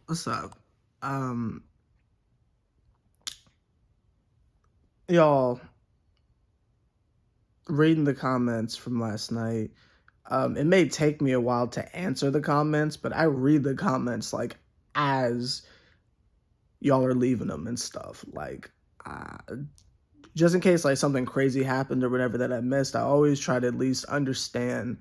What's up? Um, y'all, reading the comments from last night, it may take me a while to answer the comments, but I read the comments like as y'all are leaving them and stuff. Like, uh, just in case like something crazy happened or whatever that I missed, I always try to at least understand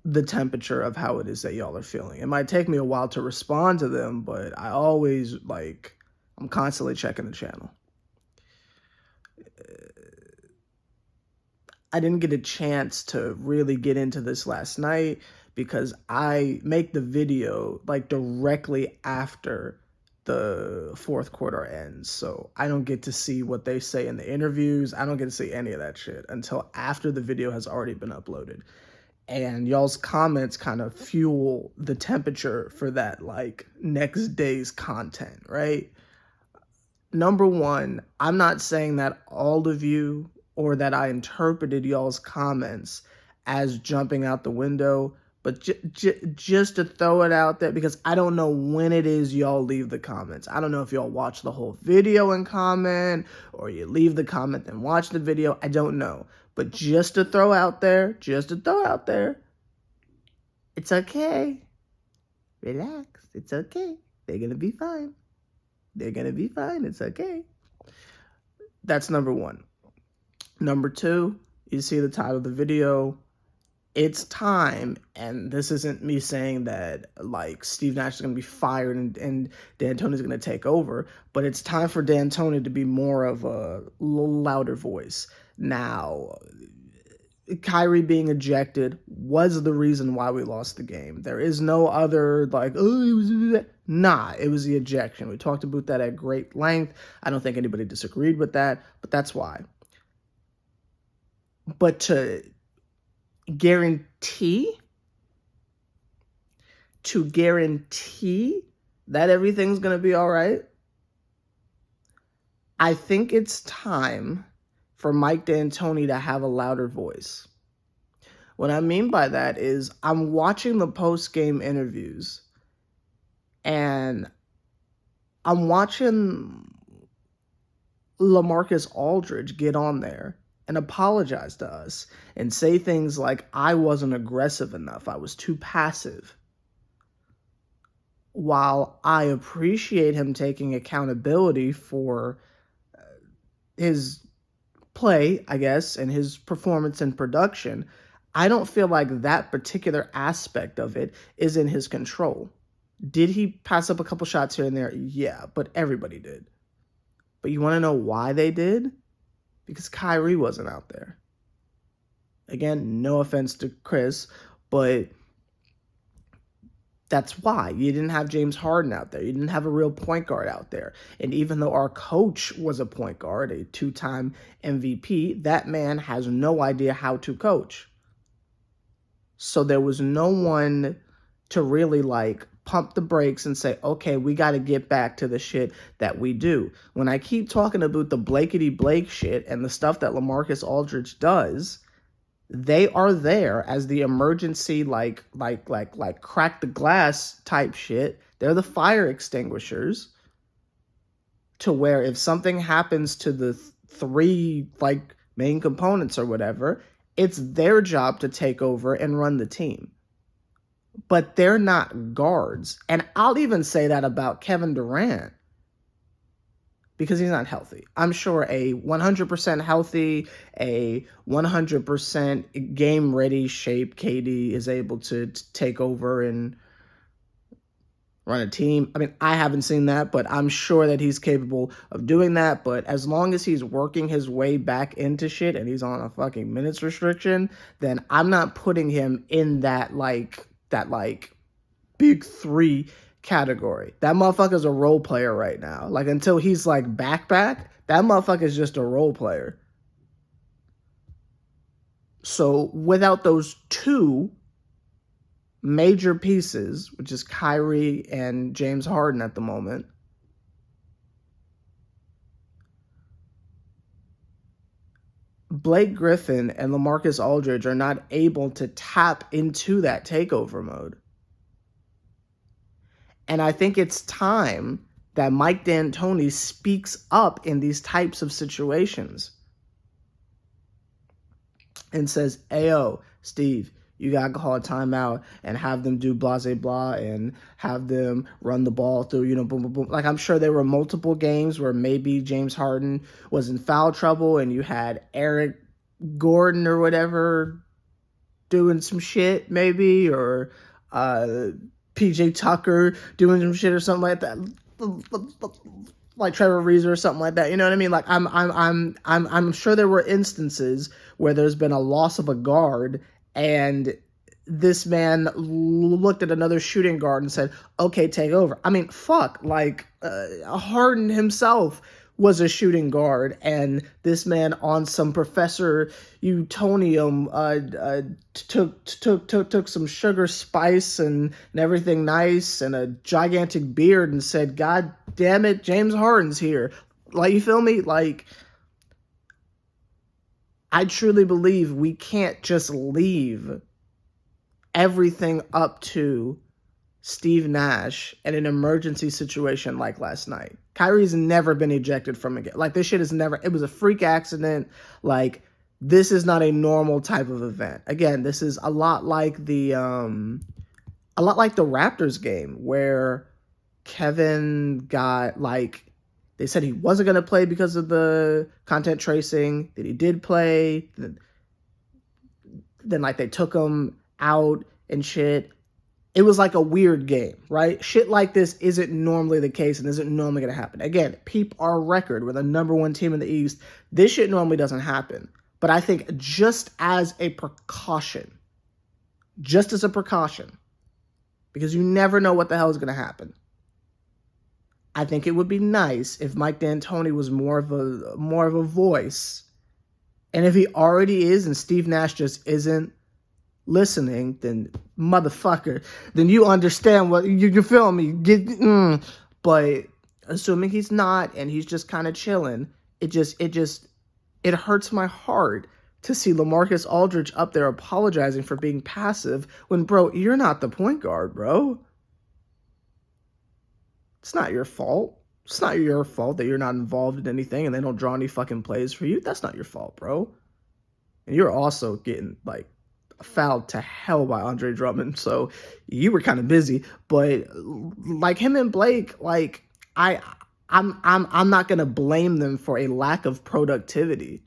the temperature of how it is that y'all are feeling. It might take me a while to respond to them, but I always I'm constantly checking the channel. I didn't get a chance to really get into this last night because I make the video like directly after the fourth quarter ends. So I don't get to see what they say in the interviews. I don't get to see any of that shit until after the video has already been uploaded. And y'all's comments kind of fuel the temperature for that like next day's content, right? Number one, I'm not saying that all of you or that I interpreted y'all's comments as jumping out the window, but just to throw it out there because I don't know when it is y'all leave the comments. I don't know if y'all watch the whole video and comment or you leave the comment and watch the video. I don't know. But just to throw out there, it's okay. Relax. It's okay. They're going to be fine. It's okay. That's number one. Number two, you see the title of the video. It's time, and this isn't me saying that like Steve Nash is going to be fired and D'Antoni's going to take over, but it's time for D'Antoni to be more of a louder voice. Now, Kyrie being ejected was the reason why we lost the game. There is no other like, oh, it was it was the ejection. We talked about that at great length. I don't think anybody disagreed with that, but that's why. But to guarantee that everything's going to be all right, I think it's time for Mike D'Antoni to have a louder voice. What I mean by that is I'm watching the post-game interviews and I'm watching LaMarcus Aldridge get on there and apologize to us and say things like, I wasn't aggressive enough, I was too passive. While I appreciate him taking accountability for his play, I guess, and his performance and production, I don't feel like that particular aspect of it is in his control. Did he pass up a couple shots here and there? Yeah, but everybody did. But you want to know why they did? Because Kyrie wasn't out there. Again, no offense to Chris, but that's why. You didn't have James Harden out there. You didn't have a real point guard out there. And even though our coach was a point guard, a two-time MVP, that man has no idea how to coach. So there was no one to really like pump the brakes and say, okay, we got to get back to the shit that we do. When I keep talking about the Blankety Blake shit and the stuff that LaMarcus Aldridge does, they are there as the emergency, like crack the glass type shit. They're the fire extinguishers to where if something happens to the three like main components or whatever, it's their job to take over and run the team. But they're not guards. And I'll even say that about Kevin Durant because he's not healthy. I'm sure a 100% healthy, a 100% game-ready shape KD is able to take over and run a team. I mean, I haven't seen that, but I'm sure that he's capable of doing that. But as long as he's working his way back into shit and he's on a fucking minutes restriction, then I'm not putting him in that big three category. That motherfucker's a role player right now. Like until he's like back, that motherfucker's just a role player. So without those two major pieces, which is Kyrie and James Harden at the moment, Blake Griffin and LaMarcus Aldridge are not able to tap into that takeover mode. And I think it's time that Mike D'Antoni speaks up in these types of situations and says, "Ayo, Steve, you got to call a timeout and have them do blah, blah, blah, and have them run the ball through, boom, boom, boom." Like, I'm sure there were multiple games where maybe James Harden was in foul trouble and you had Eric Gordon or whatever doing some shit, maybe, or PJ Tucker doing some shit or something like that, like Trevor Ariza or something like that. You know what I mean? Like, I'm sure there were instances where there's been a loss of a guard and this man looked at another shooting guard and said, "Okay, take over." I mean, fuck, like Harden himself was a shooting guard, and this man on some Professor Utonium took some sugar spice and everything nice and a gigantic beard and said, "God damn it, James Harden's here." Like, you feel me? Like, I truly believe we can't just leave everything up to Steve Nash in an emergency situation like last night. Kyrie's never been ejected from a game. Like, this shit is never, it was a freak accident. Like, this is not a normal type of event. Again, this is a lot like the Raptors game where Kevin got, like, they said he wasn't going to play because of the content tracing, that he did play, then like they took him out and shit. It was like a weird game, right? Shit like this isn't normally the case and isn't normally going to happen. Again, peep our record. We're the number one team in the East. This shit normally doesn't happen. But I think just as a precaution, because you never know what the hell is going to happen, I think it would be nice if Mike D'Antoni was more of a voice. And if he already is and Steve Nash just isn't listening, then motherfucker, then you understand what you feel me. But assuming he's not and he's just kind of chilling, it hurts my heart to see LaMarcus Aldridge up there apologizing for being passive when, bro, you're not the point guard, bro. It's not your fault. It's not your fault that you're not involved in anything and they don't draw any fucking plays for you. That's not your fault, bro. And you're also getting, like, fouled to hell by Andre Drummond, so you were kind of busy. But like him and Blake, like I'm not gonna blame them for a lack of productivity.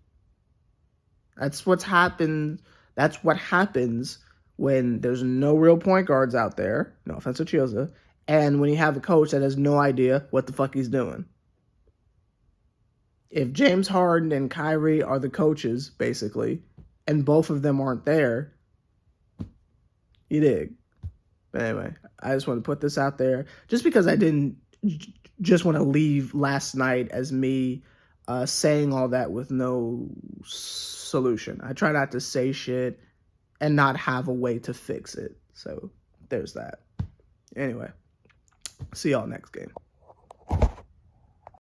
That's what's happened. That's what happens when there's no real point guards out there. No offense to Chioza. And when you have a coach that has no idea what the fuck he's doing. If James Harden and Kyrie are the coaches, basically, and both of them aren't there, you dig. But anyway, I just want to put this out there just because I didn't just want to leave last night as me saying all that with no solution. I try not to say shit and not have a way to fix it. So there's that. Anyway, see y'all next game.